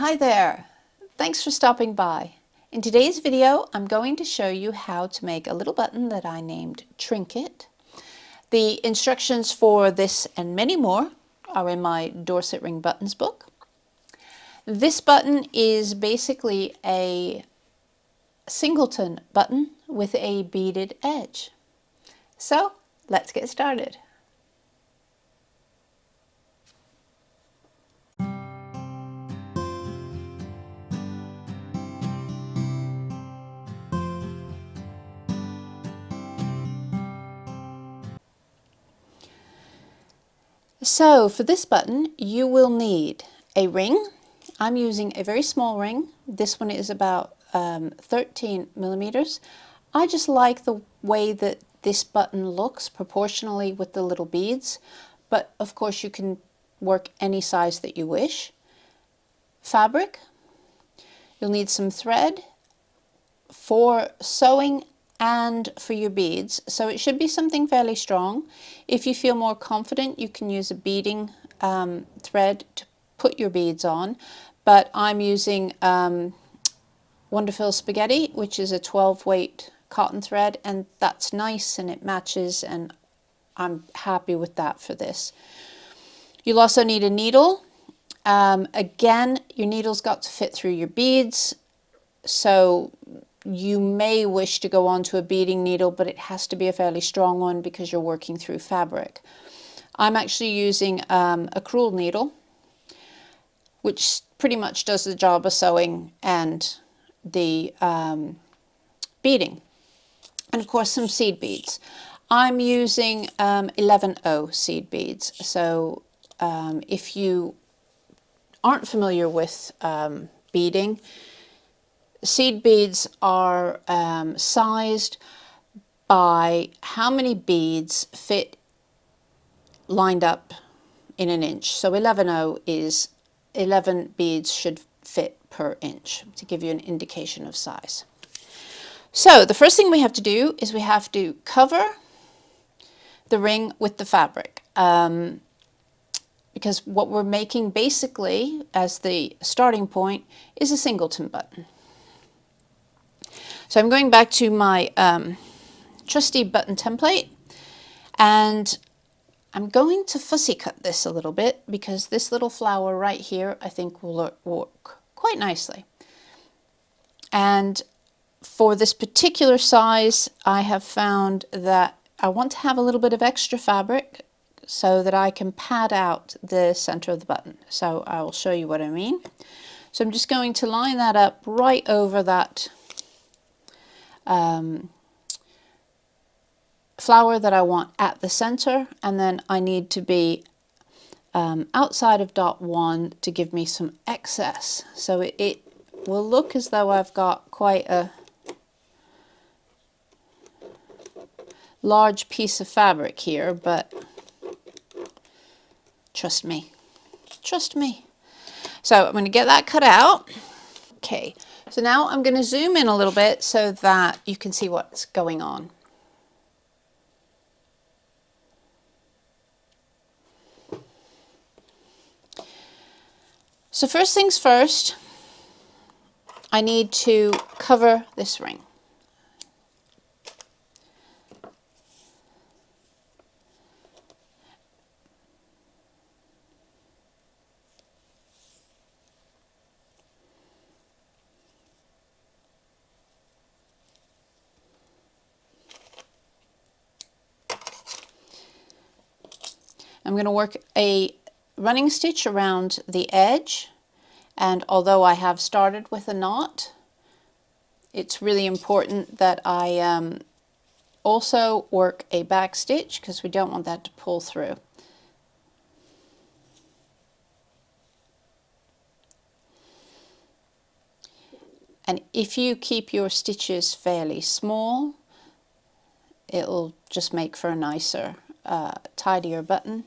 Hi there! Thanks for stopping by. In today's video, I'm going to show you how to make a little button that I named Trinket. The instructions for this and many more are in my Dorset Ring Buttons book. This button is basically a singleton button with a beaded edge. So let's get started. So for this button, you will need a ring. I'm using a very small ring. This one is about 13 millimeters. I just like the way that this button looks proportionally with the little beads, but of course you can work any size that you wish. Fabric. You'll need some thread for sewing and for your beads, so it should be something fairly strong. If you feel more confident, you can use a beading thread to put your beads on, but I'm using Wonderfil Spagetti, which is a 12 weight cotton thread, and that's nice and it matches, and I'm happy with that for this. You'll also need a needle. Again, your needle's got to fit through your beads, so you may wish to go onto a beading needle, but it has to be a fairly strong one because you're working through fabric. I'm actually using a crewel needle, which pretty much does the job of sewing and the beading. And of course some seed beads. I'm using 11O seed beads. So if you aren't familiar with beading, seed beads are sized by how many beads fit lined up in an inch. So 11O is 11 beads should fit per inch to give you an indication of size. So the first thing we have to do is we have to cover the ring with the fabric. Because what we're making basically as the starting point is a singleton button. So I'm going back to my trusty button template, and I'm going to fussy cut this a little bit because this little flower right here I think will work quite nicely. And for this particular size, I have found that I want to have a little bit of extra fabric so that I can pad out the center of the button. So I will show you what I mean. So I'm just going to line that up right over that flower that I want at the center, and then I need to be outside of dot 1 to give me some excess. So it will look as though I've got quite a large piece of fabric here, but trust me, trust me. So I'm going to get that cut out. Okay, so now I'm going to zoom in a little bit so that you can see what's going on. So first things first, I need to cover this ring. I'm going to work a running stitch around the edge, and although I have started with a knot, it's really important that I also work a back stitch because we don't want that to pull through. And if you keep your stitches fairly small, it'll just make for a nicer, tidier button.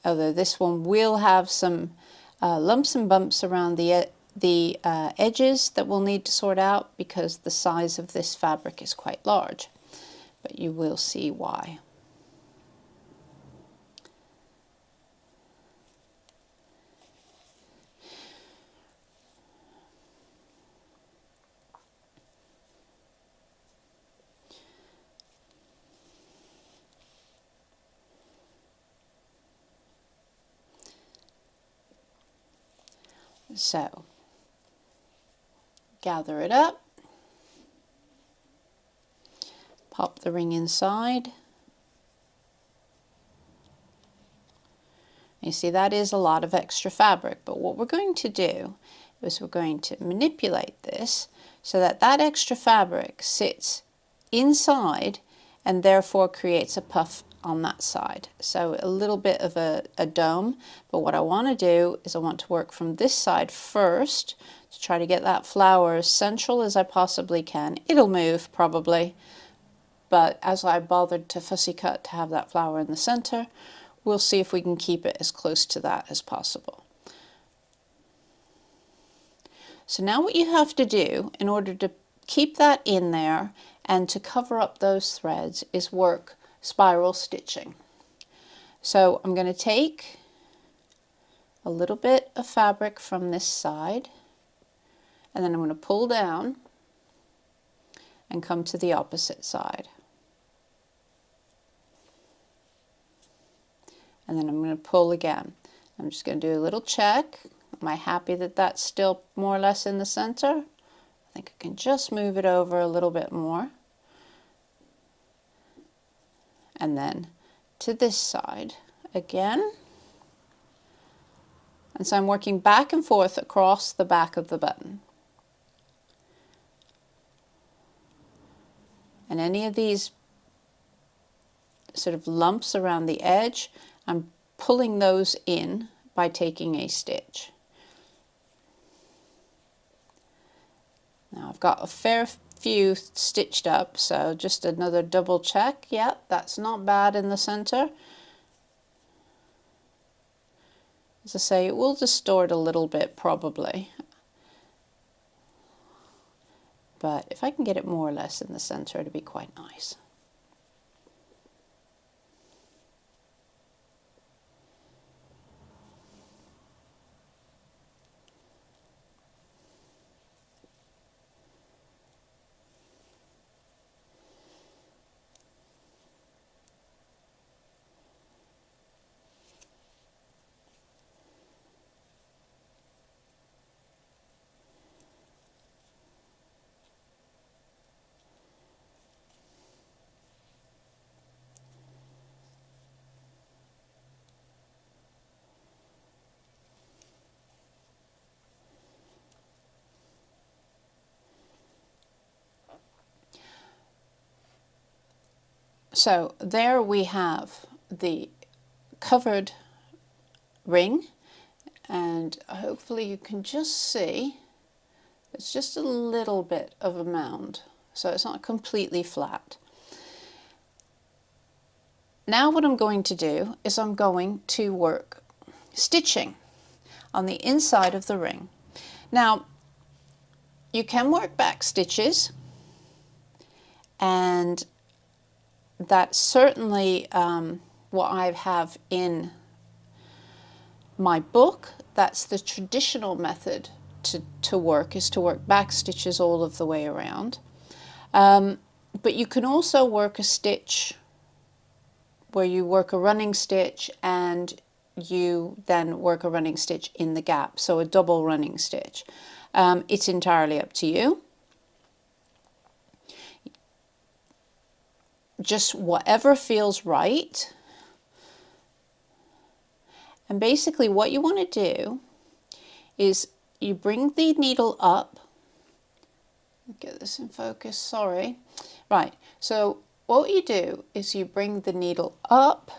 Although this one will have some lumps and bumps around the edges that we'll need to sort out because the size of this fabric is quite large, but you will see why. So gather it up, pop the ring inside. You see, that is a lot of extra fabric, but what we're going to do is we're going to manipulate this so that that extra fabric sits inside and therefore creates a puff on that side. So a little bit of a dome, but what I want to do is I want to work from this side first to try to get that flower as central as I possibly can. It'll move probably, but as I bothered to fussy cut to have that flower in the center, we'll see if we can keep it as close to that as possible. So now what you have to do in order to keep that in there and to cover up those threads is work spiral stitching. So I'm going to take a little bit of fabric from this side, and then I'm going to pull down and come to the opposite side. And then I'm going to pull again. I'm just going to do a little check. Am I happy that that's still more or less in the center? I think I can just move it over a little bit more. And then to this side again. And so I'm working back and forth across the back of the button. And any of these sort of lumps around the edge, I'm pulling those in by taking a stitch. Now I've got a fair few stitched up, so just another double check. Yeah, that's not bad in the center. As I say, it will distort a little bit probably, but if I can get it more or less in the center, it'll be quite nice. So there we have the covered ring, and hopefully you can just see it's just a little bit of a mound, so it's not completely flat. Now what I'm going to do is I'm going to work stitching on the inside of the ring. Now you can work back stitches, and that's certainly what I have in my book. That's the traditional method to work, is to work back stitches all of the way around. But you can also work a stitch where you work a running stitch and you then work a running stitch in the gap, so a double running stitch. It's entirely up to you. Just whatever feels right. And basically what you want to do is you bring the needle up. Get this in focus, sorry. Right, so what you do is you bring the needle up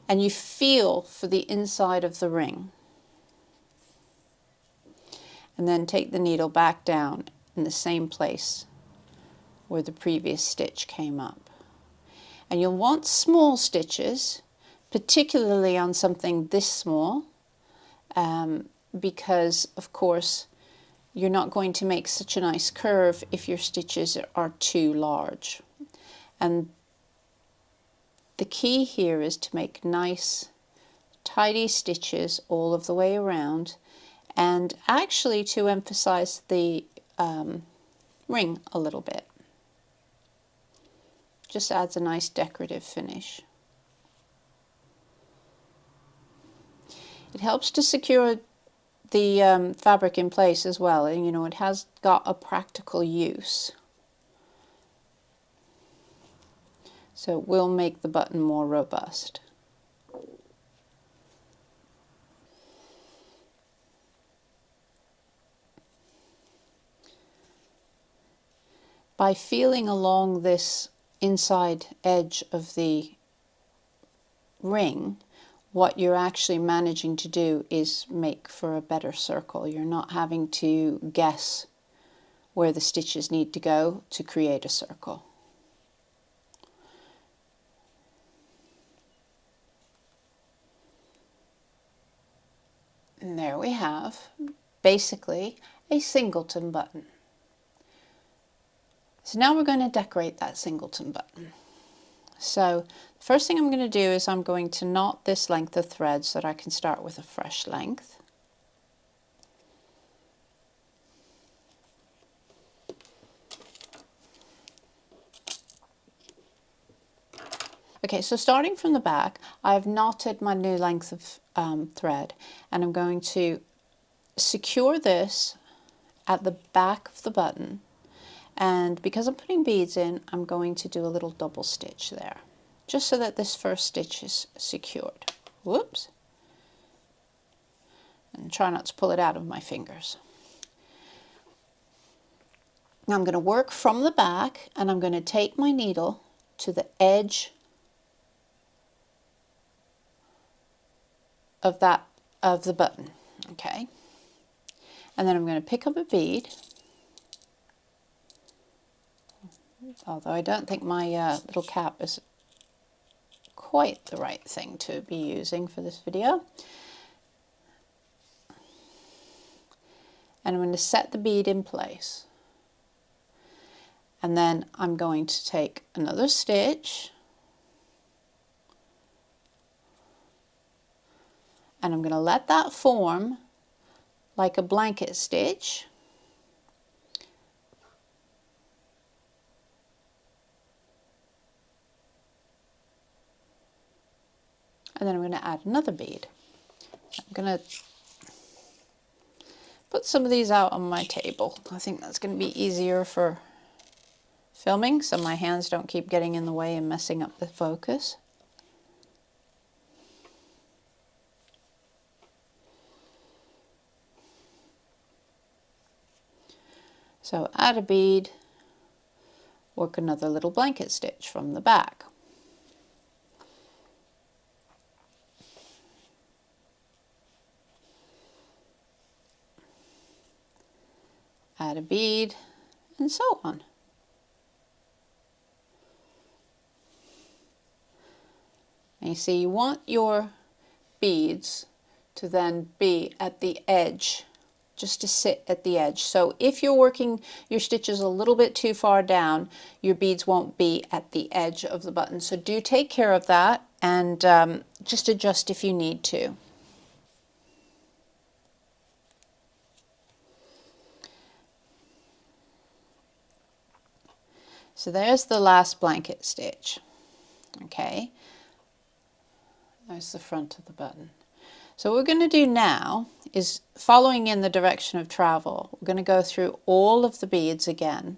and you feel for the inside of the ring. And then take the needle back down in the same place where the previous stitch came up. And you'll want small stitches, particularly on something this small, because of course you're not going to make such a nice curve if your stitches are too large. And the key here is to make nice tidy stitches all of the way around, and actually to emphasize the ring a little bit. Just adds a nice decorative finish. It helps to secure the fabric in place as well, and you know, it has got a practical use. So it will make the button more robust. By feeling along this inside edge of the ring, what you're actually managing to do is make for a better circle. You're not having to guess where the stitches need to go to create a circle. And there we have basically a singleton button. So now we're going to decorate that singleton button. So the first thing I'm going to do is I'm going to knot this length of thread so that I can start with a fresh length. Okay, so starting from the back, I've knotted my new length of thread, and I'm going to secure this at the back of the button, and because I'm putting beads in, I'm going to do a little double stitch there, just so that this first stitch is secured. Whoops. And try not to pull it out of my fingers. Now I'm going to work from the back, and I'm going to take my needle to the edge of the button, okay? And then I'm going to pick up a bead, although I don't think my little cap is quite the right thing to be using for this video. And I'm going to set the bead in place. And then I'm going to take another stitch, and I'm going to let that form like a blanket stitch. And then I'm going to add another bead. I'm going to put some of these out on my table. I think that's going to be easier for filming, so my hands don't keep getting in the way and messing up the focus. So add a bead, work another little blanket stitch from the back. Add a bead, and so on. And you see, you want your beads to then be at the edge, just to sit at the edge. So if you're working your stitches a little bit too far down, your beads won't be at the edge of the button. So do take care of that, and just adjust if you need to. So there's the last blanket stitch. Okay, there's the front of the button. So what we're going to do now is, following in the direction of travel, we're going to go through all of the beads again.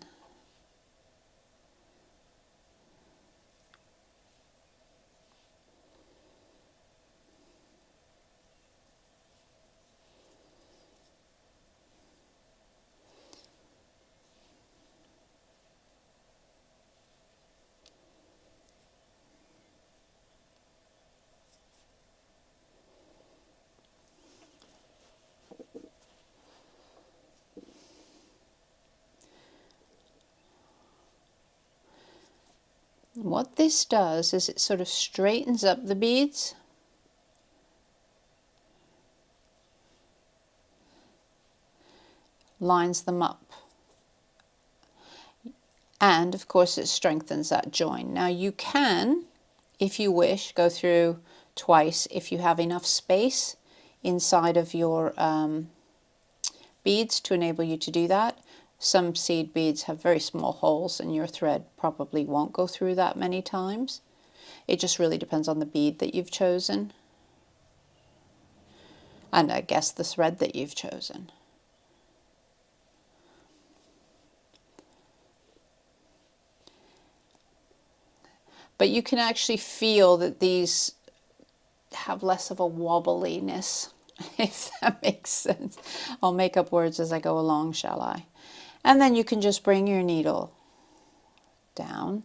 What this does is it sort of straightens up the beads. Lines them up. And of course it strengthens that join. Now you can, if you wish, go through twice if you have enough space inside of your beads to enable you to do that. Some seed beads have very small holes, and your thread probably won't go through that many times. It just really depends on the bead that you've chosen. and I guess the thread that you've chosen. But you can actually feel that these have less of a wobbliness, if that makes sense. I'll make up words as I go along, shall I? And then you can just bring your needle down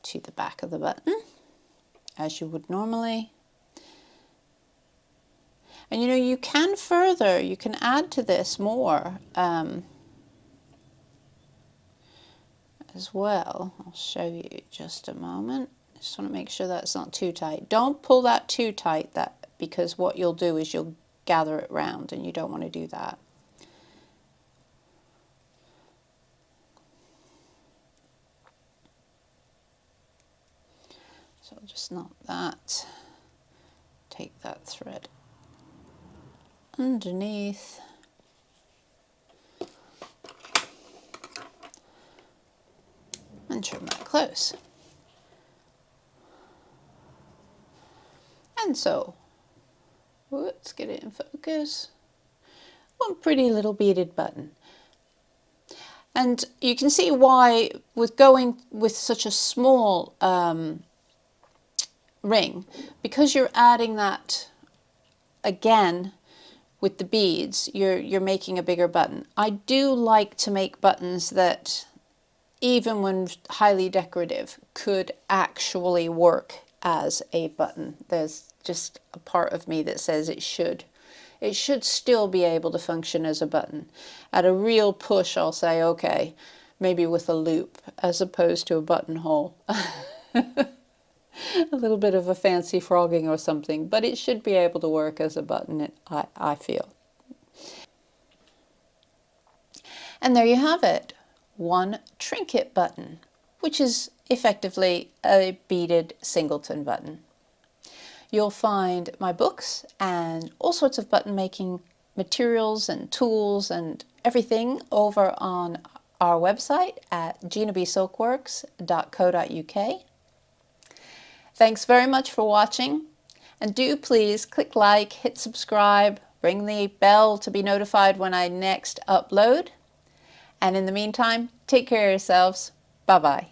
to the back of the button, as you would normally. And you know, you can further, you can add to this more as well. I'll show you just a moment. Just want to make sure that's not too tight. Don't pull that too tight, because what you'll do is you'll gather it round, and you don't want to do that. So I'll just knot that, take that thread underneath, and trim that close. And so, let's get it in focus. One pretty little beaded button. And you can see why, with going with such a small ring, because you're adding that again with the beads, you're making a bigger button. I do like to make buttons that, even when highly decorative, could actually work as a button. There's just a part of me that says it should. It should still be able to function as a button. At a real push, I'll say, okay, maybe with a loop as opposed to a buttonhole. A little bit of a fancy frogging or something, but it should be able to work as a button, I feel. And there you have it, one Trinket button, which is effectively a beaded singleton button. You'll find my books and all sorts of button making materials and tools and everything over on our website at Gina-B Thanks very much for watching, and do please click like, hit subscribe, ring the bell to be notified when I next upload. And in the meantime, take care of yourselves. Bye-bye.